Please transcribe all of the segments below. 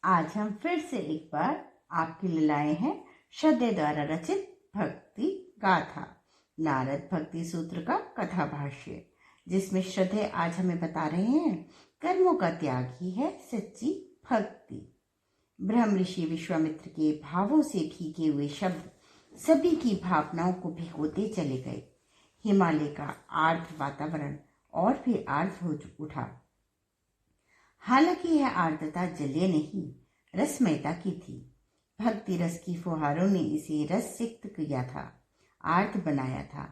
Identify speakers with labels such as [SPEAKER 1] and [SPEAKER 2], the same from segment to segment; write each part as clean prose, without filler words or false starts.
[SPEAKER 1] आज हम फिर से एक बार आपके लिए लाए हैं श्रद्धे द्वारा रचित भक्ति गाथा नारद भक्ति सूत्र का कथा भाष्य, जिसमें श्रद्धे आज हमें बता रहे हैं कर्मों का त्याग ही है सच्ची भक्ति। ब्रह्म ऋषि विश्वामित्र के भावों से भीगे हुए शब्द सभी की भावनाओं को भिगोते चले गए। हिमालय का आर्द्र वातावरण और भी आर्द्र हो उठा। हालांकि यह आर्द्रता जलीय नहीं, रसमयता की थी। भक्ति रस की फुहारों ने इसे रस सिक्त किया था, आर्द्र बनाया था।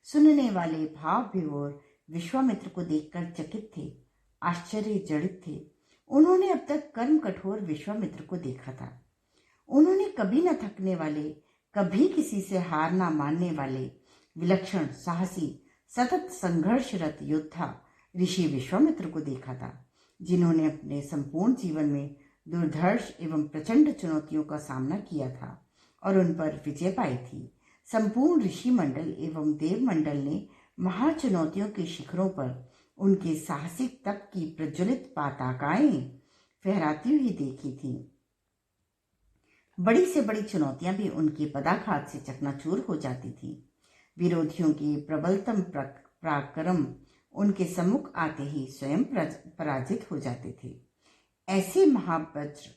[SPEAKER 1] सुनने वाले भाव विभोर विश्वामित्र को देखकर चकित थे, आश्चर्य जड़ित थे। उन्होंने अब तक कर्म कठोर विश्वामित्र को देखा था। उन्होंने कभी न थकने वाले, कभी किसी से हार न मानने वाले विलक्षण साहसी सतत संघर्षरत योद्धा ऋषि विश्वामित्र को देखा था, जिन्होंने अपने संपूर्ण जीवन में दुर्धर्ष एवं प्रचंड चुनौतियों का सामना किया था और उन पर विजय पाई थी। संपूर्ण ऋषि मंडल एवं देव मंडल ने महाचुनौतियों के शिखरों पर उनके साहसिक तप की प्रज्वलित पताकाएं फहराती हुई देखी थी। बड़ी से बड़ी चुनौतियां भी उनके पदाघात से चकनाचूर हो जाती थी। विरोधियों के प्रबलतम पराक्रम उनके सम्मुख आते ही स्वयं पराजित हो जाते थे। ऐसे महावज्र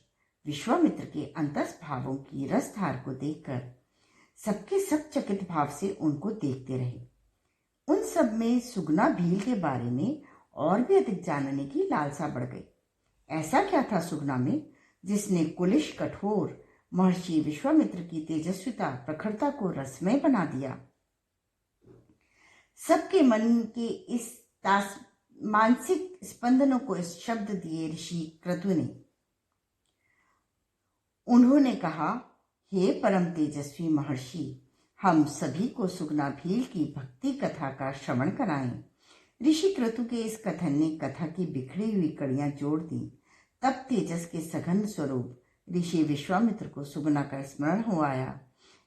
[SPEAKER 1] विश्वामित्र के अंतस भावों की रसधार को देखकर सबके सब चकित भाव से उनको देखते रहे। उन सब में सुगना भील के बारे में और भी अधिक जानने की लालसा बढ़ गई। ऐसा क्या था सुगना में जिसने कुलिश कठोर महर्षि विश्वामित्र की तेजस्विता प्रखरता को रसमय बना दिया। सबके मन के इस मानसिक स्पंदनों को इस शब्द दिए ऋषि क्रतु ने। उन्होंने कहा, हे परम तेजस्वी महर्षि, हम सभी को सुगना भील की भक्ति कथा का श्रवण कराएं। ऋषि क्रतु के इस कथन ने कथा की बिखरी हुई कड़ियां जोड़ दी। तब तेजस के सघन स्वरूप ऋषि विश्वामित्र को सुगना का स्मरण हो आया।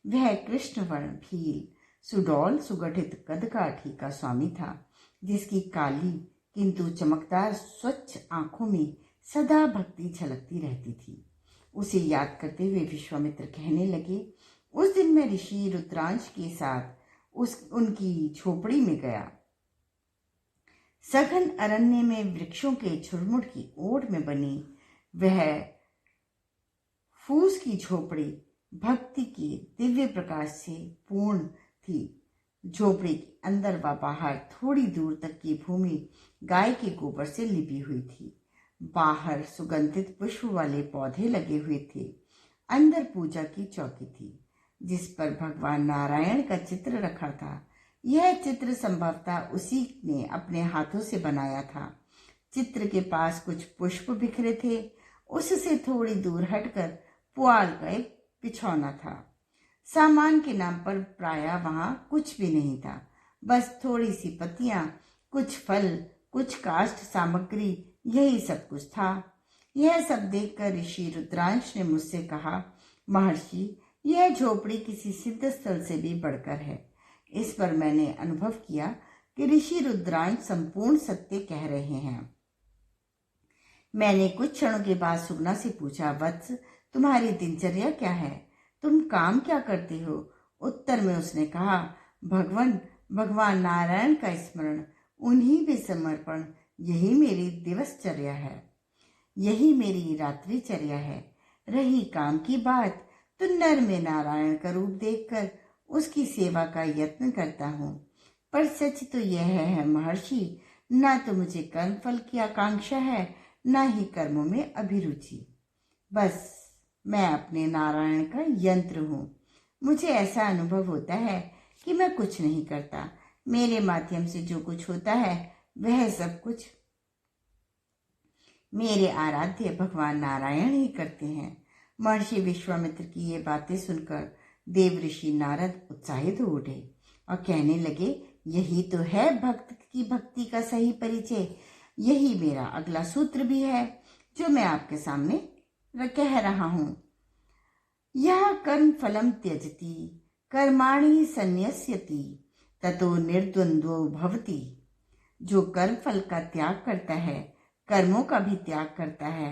[SPEAKER 1] वह कृष्णवर्ण भील सुडौल सुगठित कदकाठी का स्वामी था, जिसकी काली किंतु चमकदार स्वच्छ आंखों में सदा भक्ति झलकती रहती थी। उसे याद करते हुए विश्वामित्र कहने लगे, उस दिन मैं ऋषि रुद्रांश के साथ उनकी झोपड़ी में गया। सघन अरण्य में वृक्षों के झुरमुट की ओट में बनी वह फूस की झोपड़ी भक्ति के दिव्य प्रकाश से पूर्ण थी। झोपड़ी के अंदर व बाहर थोड़ी दूर तक की भूमि गाय के गोबर से लिपी हुई थी। बाहर सुगंधित पुष्प वाले पौधे लगे हुए थे। अंदर पूजा की चौकी थी, जिस पर भगवान नारायण का चित्र रखा था। यह चित्र संभवतः उसी ने अपने हाथों से बनाया था। चित्र के पास कुछ पुष्प बिखरे थे। उससे थोड़ी दूर हटकर पुआल का एक बिछौना था। सामान के नाम पर प्रायः वहां कुछ भी नहीं था, बस थोड़ी सी पत्तियां, कुछ फल, कुछ काष्ठ सामग्री, यही सब कुछ था। यह सब देखकर ऋषि रुद्रांश ने मुझसे कहा, महर्षि, यह झोपड़ी किसी सिद्ध स्थल से भी बढ़कर है। इस पर मैंने अनुभव किया कि ऋषि रुद्रांश संपूर्ण सत्य कह रहे हैं। मैंने कुछ क्षणों के बाद सुगना से पूछा, वत्स, तुम्हारी दिनचर्या क्या है? तुम काम क्या करते हो? उत्तर में उसने कहा, भगवान नारायण का स्मरण, उन्हीं पे समर्पण, यही मेरी दिवसचर्या है, यही मेरी रात्रिचर्या है। रही काम की बात, तो नर में नारायण का रूप देखकर उसकी सेवा का यत्न करता हूँ। पर सच तो यह है महर्षि, न तो मुझे कर्मफल की आकांक्षा है, न ही कर्मों में अभिरुचि। बस मैं अपने नारायण का यंत्र हूँ। मुझे ऐसा अनुभव होता है कि मैं कुछ नहीं करता। मेरे माध्यम से जो कुछ होता है वह सब कुछ मेरे आराध्य भगवान नारायण ही करते हैं। महर्षि विश्वामित्र की ये बातें सुनकर देव ऋषि नारद उत्साहित हो उठे और कहने लगे, यही तो है भक्त की भक्ति का सही परिचय। यही मेरा अगला सूत्र भी है, जो मैं आपके सामने कह रहा हूं। यह कर्म फलम त्यजति कर्माणि संन्यस्यति ततो निर्द्वंद्वो भवति। जो कर्म फल का त्याग करता है, कर्मों का भी त्याग करता है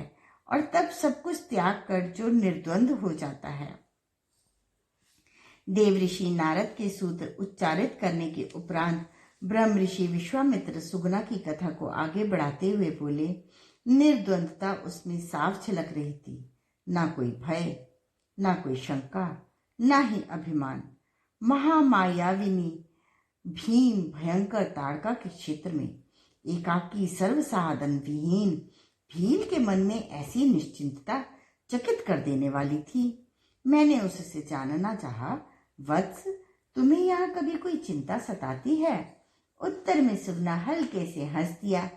[SPEAKER 1] और तब सब कुछ त्याग कर जो निर्द्वंद हो जाता है। देव ऋषि नारद के सूत्र उच्चारित करने के उपरांत ब्रह्म ऋषि विश्वामित्र सुगुना की कथा को आगे बढ़ाते हुए बोले, निर्द्वंदता उसमें साफ झलक रही थी। ना कोई भय, ना कोई शंका, ना ही अभिमान। महामायाविनी भीम भयंकर ताड़का के क्षेत्र में एकाकी सर्वसाधन विहीन भील के मन में ऐसी निश्चिंतता चकित कर देने वाली थी। मैंने उससे जानना चाहा, वत्स, तुम्हें यहाँ कभी कोई चिंता सताती है? उत्तर में सुगना हल्के से हंस दिया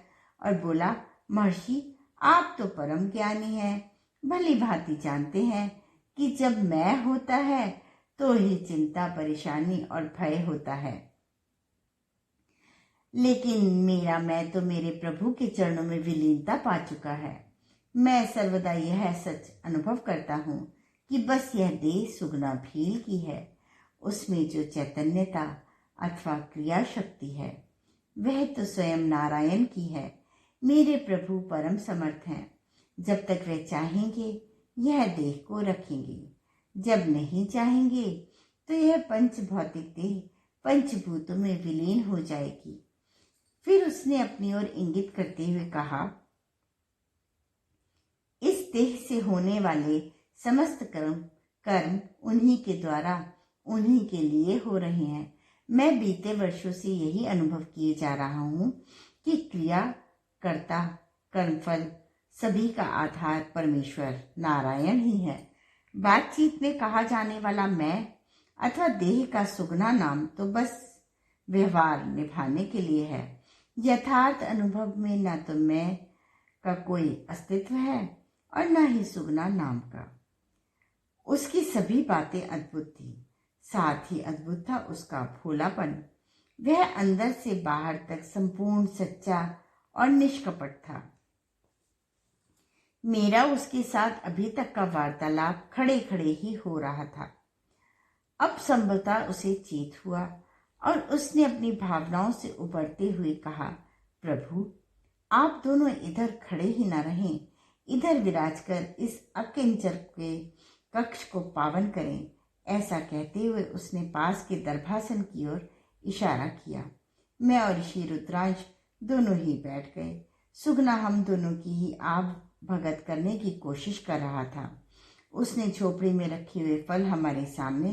[SPEAKER 1] और बोला, महर्षि, आप तो परम ज्ञानी हैं, भली भांति जानते हैं कि जब मैं होता है तो ही चिंता, परेशानी और भय होता है। लेकिन मेरा मैं तो मेरे प्रभु के चरणों में विलीनता पा चुका है। मैं सर्वदा यह सच अनुभव करता हूँ कि बस यह देह सुगना भील की है। उसमें जो चैतन्यता अथवा क्रिया शक्ति है वह तो स्वयं नारायण की है। मेरे प्रभु परम समर्थ हैं। जब तक वे चाहेंगे यह देह को रखेंगे, जब नहीं चाहेंगे तो यह पंच भौतिक देह पंचभूतों में विलीन हो जाएगी। फिर उसने अपनी ओर इंगित करते हुए कहा, इस देह से होने वाले समस्त कर्म उन्हीं के द्वारा उन्हीं के लिए हो रहे हैं। मैं बीते वर्षों से यही अनुभव किए जा रहा हूँ कि क्रिया, कर्ता, कर्मफल सभी का आधार परमेश्वर नारायण ही है। बातचीत में कहा जाने वाला मैं अथवा देह का सुगना नाम तो बस व्यवहार निभाने के लिए है। यथार्थ अनुभव में न तो मैं का कोई अस्तित्व है और न ही सुगना नाम का। उसकी सभी बातें अद्भुत थी, साथ ही अद्भुत था उसका भोलापन। वह अंदर से बाहर तक संपूर्ण सच्चा और निष्कपट था। मेरा उसके साथ अभी तक का वार्तालाप खड़े खड़े ही हो रहा था। अब संभवतः उसे चेत हुआ और उसने अपनी भावनाओं से उबरते हुए कहा, प्रभु, आप दोनों इधर खड़े ही न रहें, इधर विराज कर इस अकिंचर के कक्ष को पावन करें। ऐसा कहते हुए उसने पास के दर्भासन की ओर इशारा किया। मैं और ऋषि रुद्रांश दोनों ही बैठ गए। सुगना हम दोनों की ही आव भगत करने की कोशिश कर रहा था। उसने झोपड़ी में रखे हुए फल हमारे सामने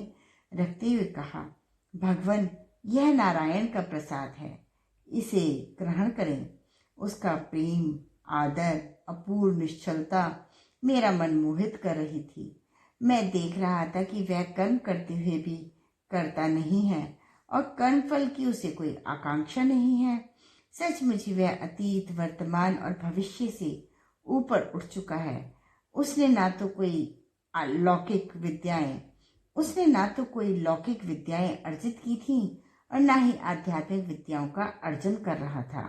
[SPEAKER 1] रखते हुए कहा, भगवान, यह नारायण का प्रसाद है, इसे ग्रहण करें। उसका प्रेम, आदर, अपूर्व निश्चलता मेरा मन मोहित कर रही थी। मैं देख रहा था कि वह कर्म करते हुए भी करता नहीं है और कर्मफल की उसे कोई आकांक्षा नहीं है। सचमुच वह अतीत, वर्तमान और भविष्य से ऊपर उठ चुका है। उसने ना तो कोई लौकिक विद्याएं अर्जित की थी और ना ही आध्यात्मिक विद्याओं का अर्जन कर रहा था।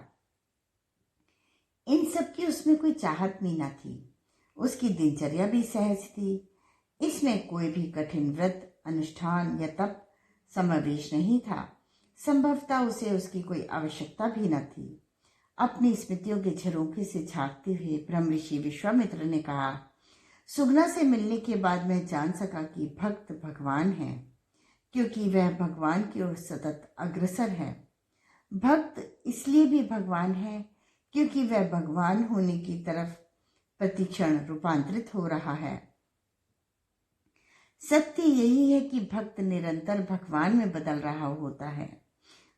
[SPEAKER 1] इन सब की उसमें कोई चाहत भी न थी। उसकी दिनचर्या भी सहज थी। इसमें कोई भी कठिन व्रत, अनुष्ठान या तप समावेश नहीं था। संभवतः उसे उसकी कोई आवश्यकता भी न थी। अपनी स्मृतियों के झरोखे से झांकते हुए ब्रह्म ऋषि विश्वामित्र ने कहा, सुगना से मिलने के बाद मैं जान सका कि भक्त भगवान है, क्योंकि वह भगवान की ओर सतत अग्रसर है। भक्त इसलिए भी भगवान है क्योंकि वह भगवान होने की तरफ प्रतिक्षण रूपांतरित हो रहा है। सत्य यही है कि भक्त निरंतर भगवान में बदल रहा होता है।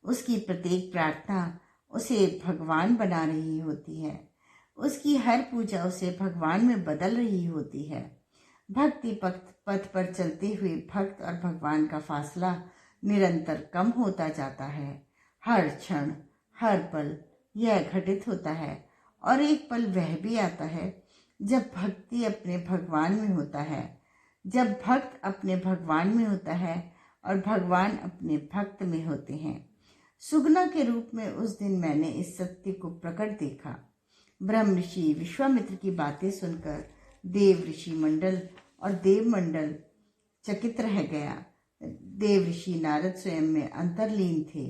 [SPEAKER 1] उसकी प्रत्येक प्रार्थना उसे भगवान बना रही होती है। उसकी हर पूजा उसे भगवान में बदल रही होती है। भक्ति पथ पर चलते हुए भक्त और भगवान का फासला निरंतर कम होता जाता है। हर क्षण, हर पल यह घटित होता है और एक पल वह भी आता है जब भक्ति अपने भगवान में होता है, जब भक्त अपने भगवान में होता है और भगवान अपने भक्त में होते हैं। सुगना के रूप में उस दिन मैंने इस सत्य को प्रकट देखा। ब्रह्म ऋषि विश्वामित्र की बातें सुनकर देव ऋषि मंडल और देव मंडल चकित रह गया। देव ऋषि नारद स्वयं में अंतर्लीन थे।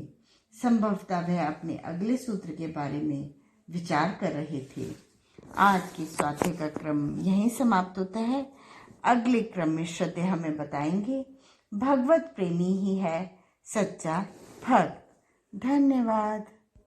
[SPEAKER 1] संभवतः वह अपने अगले सूत्र के बारे में विचार कर रहे थे। आज की स्वाध्याय का क्रम यहीं समाप्त होता है। अगले क्रम में श्रद्धे हमें बताएंगे भगवत प्रेमी ही है सच्चा भक्त। धन्यवाद।